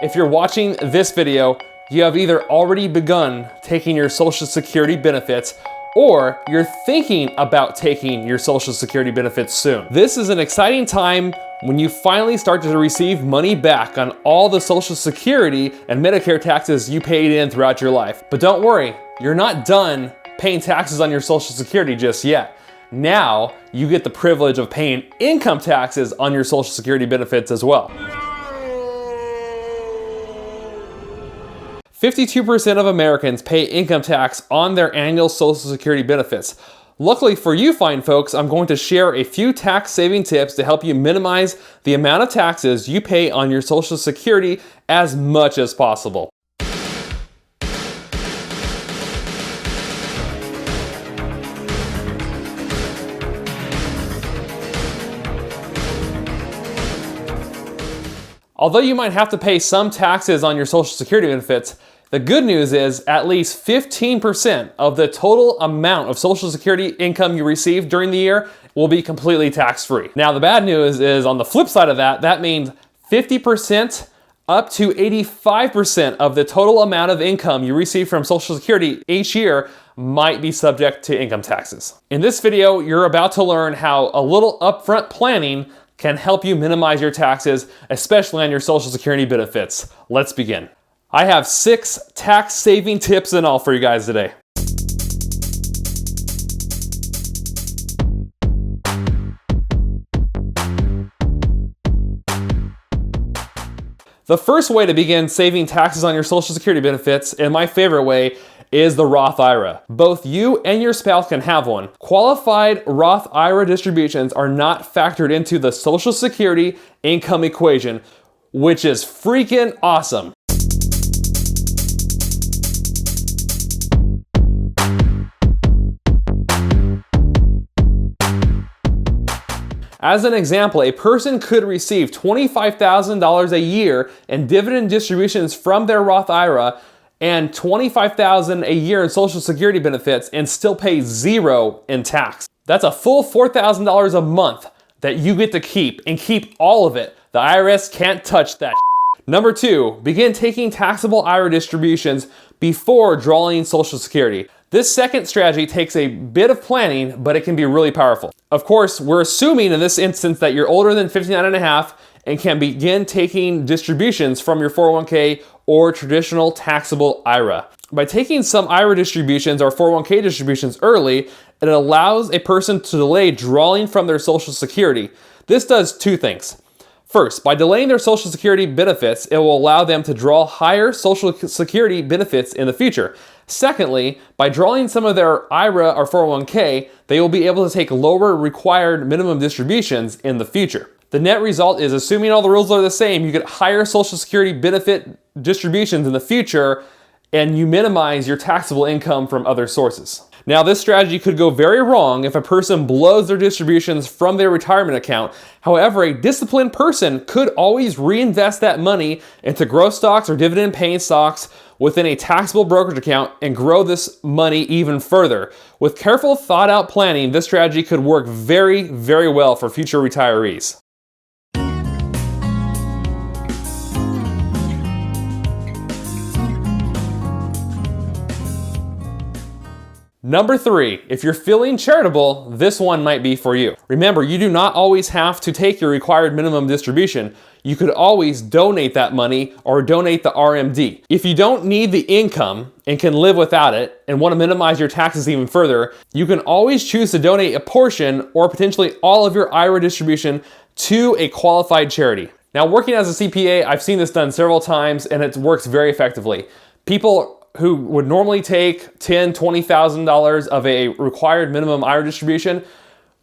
If you're watching this video, you have either already begun taking your Social Security benefits or you're thinking about taking your Social Security benefits soon. This is an exciting time when you finally start to receive money back on all the Social Security and Medicare taxes you paid in throughout your life. But don't worry, you're not done paying taxes on your Social Security just yet. Now you get the privilege of paying income taxes on your Social Security benefits as well. 52% of Americans pay income tax on their annual Social Security benefits. Luckily for you fine folks, I'm going to share a few tax saving tips to help you minimize the amount of taxes you pay on your Social Security as much as possible. Although you might have to pay some taxes on your Social Security benefits, the good news is at least 15% of the total amount of Social Security income you receive during the year will be completely tax-free. Now, the bad news is on the flip side of that, that means 50% up to 85% of the total amount of income you receive from Social Security each year might be subject to income taxes. In this video, you're about to learn how a little upfront planning can help you minimize your taxes, especially on your Social Security benefits. Let's begin. I have 6 tax saving tips in all for you guys today. The first way to begin saving taxes on your Social Security benefits, and my favorite way, is the Roth IRA. Both you and your spouse can have one. Qualified Roth IRA distributions are not factored into the Social Security income equation, which is freaking awesome. As an example, a person could receive $25,000 a year in dividend distributions from their Roth IRA and $25,000 a year in Social Security benefits and still pay zero in tax. That's a full $4,000 a month that you get to keep, and keep all of it. The IRS can't touch that. Number 2, begin taking taxable IRA distributions before drawing Social Security. This second strategy takes a bit of planning, but it can be really powerful. Of course, we're assuming in this instance that you're older than 59 and a half and can begin taking distributions from your 401k or traditional taxable IRA. By taking some IRA distributions or 401k distributions early, it allows a person to delay drawing from their Social Security. This does 2 things. First, by delaying their Social Security benefits, it will allow them to draw higher Social Security benefits in the future. Secondly, by drawing some of their IRA or 401k, they will be able to take lower required minimum distributions in the future. The net result is, assuming all the rules are the same, you get higher Social Security benefit distributions in the future, and you minimize your taxable income from other sources. Now, this strategy could go very wrong if a person blows their distributions from their retirement account. However, a disciplined person could always reinvest that money into growth stocks or dividend-paying stocks within a taxable brokerage account and grow this money even further. With careful, thought-out planning, this strategy could work very, very well for future retirees. Number 3, if you're feeling charitable, this one might be for you. Remember, you do not always have to take your required minimum distribution. You could always donate that money or donate the RMD. If you don't need the income and can live without it and want to minimize your taxes even further, you can always choose to donate a portion or potentially all of your IRA distribution to a qualified charity. Now, working as a CPA, I've seen this done several times and it works very effectively. People who would normally take $10,000, $20,000 of a required minimum IRA distribution,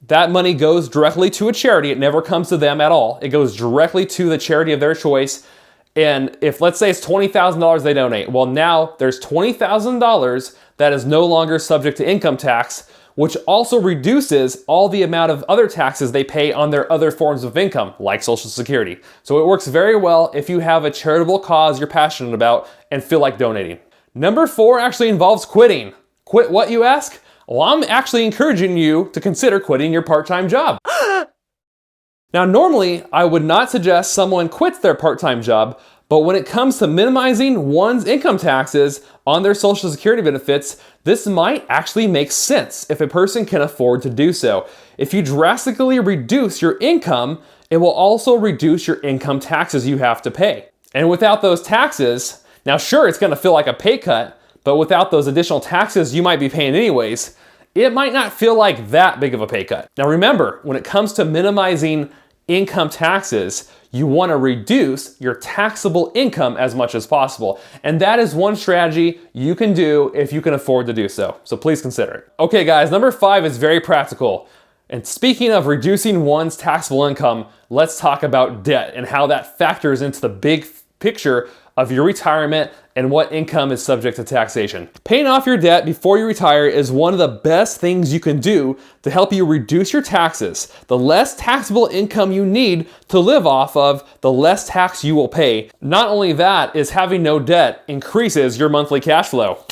that money goes directly to a charity. It never comes to them at all. It goes directly to the charity of their choice. And if, let's say it's $20,000 they donate, well, now there's $20,000 that is no longer subject to income tax, which also reduces all the amount of other taxes they pay on their other forms of income, like Social Security. So it works very well if you have a charitable cause you're passionate about and feel like donating. Number 4 actually involves quitting. Quit what, you ask? Well, I'm actually encouraging you to consider quitting your part-time job. Now, normally, I would not suggest someone quits their part-time job, But when it comes to minimizing one's income taxes on their Social Security benefits, this might actually make sense if a person can afford to do so. If you drastically reduce your income, it will also reduce your income taxes you have to pay. And without those taxes, now sure, it's going to feel like a pay cut, but without those additional taxes you might be paying anyways, it might not feel like that big of a pay cut. Now remember, when it comes to minimizing income taxes, you want to reduce your taxable income as much as possible. And that is one strategy you can do if you can afford to do so. So please consider it. Okay guys, number 5 is very practical. And speaking of reducing one's taxable income, let's talk about debt and how that factors into the big picture of your retirement and what income is subject to taxation. Paying off your debt before you retire is one of the best things you can do to help you reduce your taxes. The less taxable income you need to live off of, the less tax you will pay. Not only that, is having no debt increases your monthly cash flow.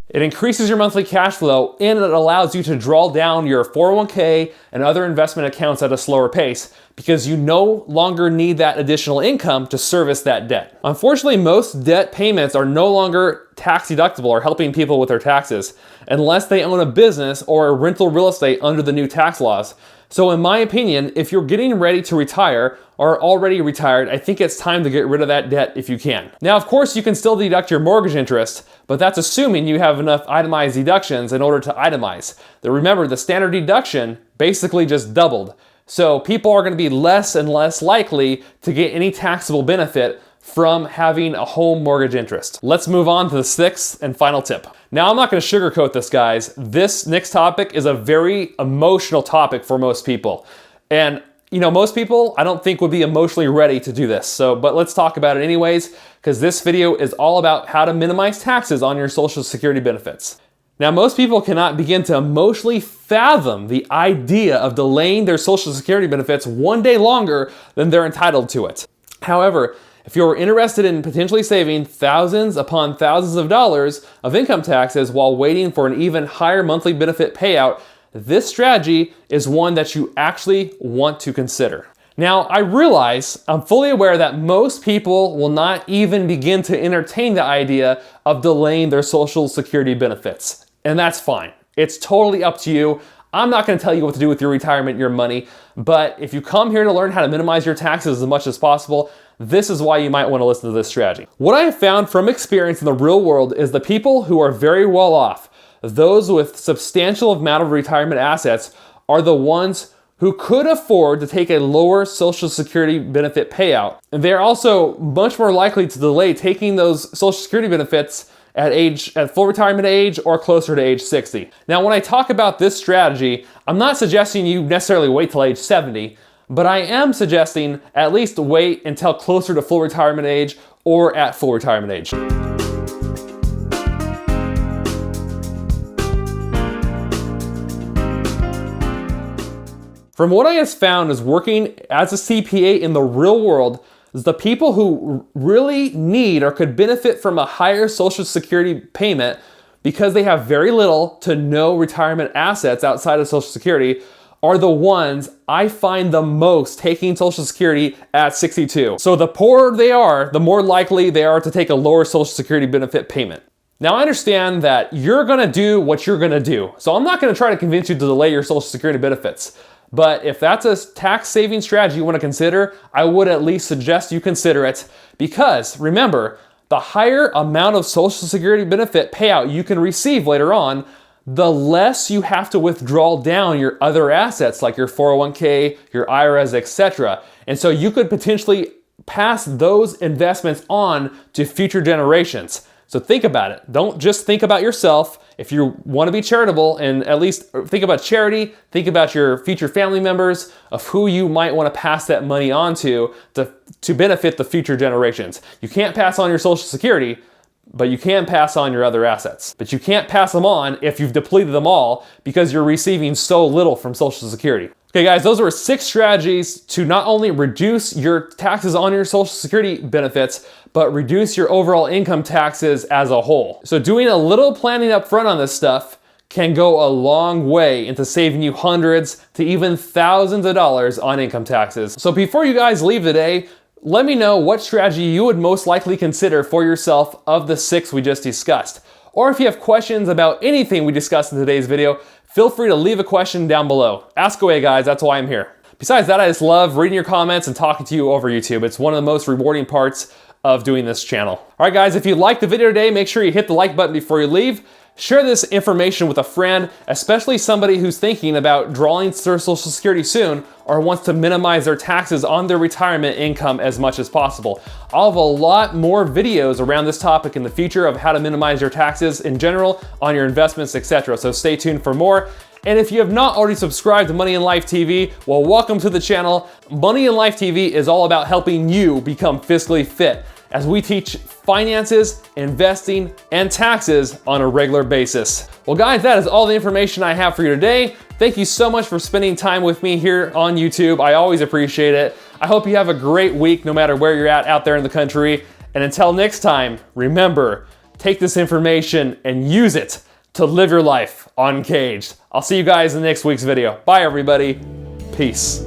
It increases your monthly cash flow and it allows you to draw down your 401k and other investment accounts at a slower pace because you no longer need that additional income to service that debt. Unfortunately, most debt payments are no longer tax deductible or helping people with their taxes unless they own a business or a rental real estate under the new tax laws. So in my opinion, if you're getting ready to retire or already retired, I think it's time to get rid of that debt if you can. Now, of course, you can still deduct your mortgage interest, but that's assuming you have enough itemized deductions in order to itemize. Remember, the standard deduction basically just doubled. So people are going to be less and less likely to get any taxable benefit from having a home mortgage interest. Let's move on to the 6th and final tip. Now, I'm not going to sugarcoat this, guys. This next topic is a very emotional topic for most people. And most people I don't think would be emotionally ready to do this. But let's talk about it anyways, because this video is all about how to minimize taxes on your Social Security benefits. Now, most people cannot begin to emotionally fathom the idea of delaying their Social Security benefits one day longer than they're entitled to it. However, if you're interested in potentially saving thousands upon thousands of dollars of income taxes while waiting for an even higher monthly benefit payout, this strategy is one that you actually want to consider. Now, I realize, I'm fully aware that most people will not even begin to entertain the idea of delaying their Social Security benefits. And that's fine. It's totally up to you. I'm not going to tell you what to do with your retirement, your money, but if you come here to learn how to minimize your taxes as much as possible, this is why you might want to listen to this strategy. What I have found from experience in the real world is the people who are very well off, those with substantial amount of retirement assets, are the ones who could afford to take a lower Social Security benefit payout. And they're also much more likely to delay taking those Social Security benefits at full retirement age or closer to age 60. Now, when I talk about this strategy, I'm not suggesting you necessarily wait till age 70, but I am suggesting at least wait until closer to full retirement age or at full retirement age. From what I have found is working as a CPA in the real world, is the people who really need or could benefit from a higher Social Security payment because they have very little to no retirement assets outside of Social Security are the ones I find the most taking Social Security at 62. So the poorer they are, the more likely they are to take a lower Social Security benefit payment. Now, I understand that you're gonna do what you're gonna do. So I'm not gonna try to convince you to delay your Social Security benefits. But if that's a tax saving strategy you want to consider, I would at least suggest you consider it because remember, the higher amount of Social Security benefit payout you can receive later on, the less you have to withdraw down your other assets like your 401k, your IRAs, etc. And so you could potentially pass those investments on to future generations. So think about it. Don't just think about yourself. If you want to be charitable and at least think about charity, think about your future family members of who you might want to pass that money on to benefit the future generations. You can't pass on your Social Security, but you can pass on your other assets. But you can't pass them on if you've depleted them all because you're receiving so little from Social Security. Okay guys, those were 6 strategies to not only reduce your taxes on your Social Security benefits, but reduce your overall income taxes as a whole. So doing a little planning up front on this stuff can go a long way into saving you hundreds to even thousands of dollars on income taxes. So before you guys leave today, let me know what strategy you would most likely consider for yourself of the 6 we just discussed. Or if you have questions about anything we discussed in today's video, feel free to leave a question down below. Ask away, guys, that's why I'm here. Besides that, I just love reading your comments and talking to you over YouTube. It's one of the most rewarding parts of doing this channel. All right, guys, if you liked the video today, make sure you hit the like button before you leave. Share this information with a friend, especially somebody who's thinking about drawing their Social Security soon or wants to minimize their taxes on their retirement income as much as possible. I'll have a lot more videos around this topic in the future of how to minimize your taxes in general on your investments, etc. So stay tuned for more. And if you have not already subscribed to Money in Life TV, well, welcome to the channel. Money in Life TV is all about helping you become fiscally fit as we teach finances, investing, and taxes on a regular basis. Well, guys, that is all the information I have for you today. Thank you so much for spending time with me here on YouTube. I always appreciate it. I hope you have a great week no matter where you're at out there in the country. And until next time, remember, take this information and use it to live your life uncaged. I'll see you guys in next week's video. Bye, everybody. Peace.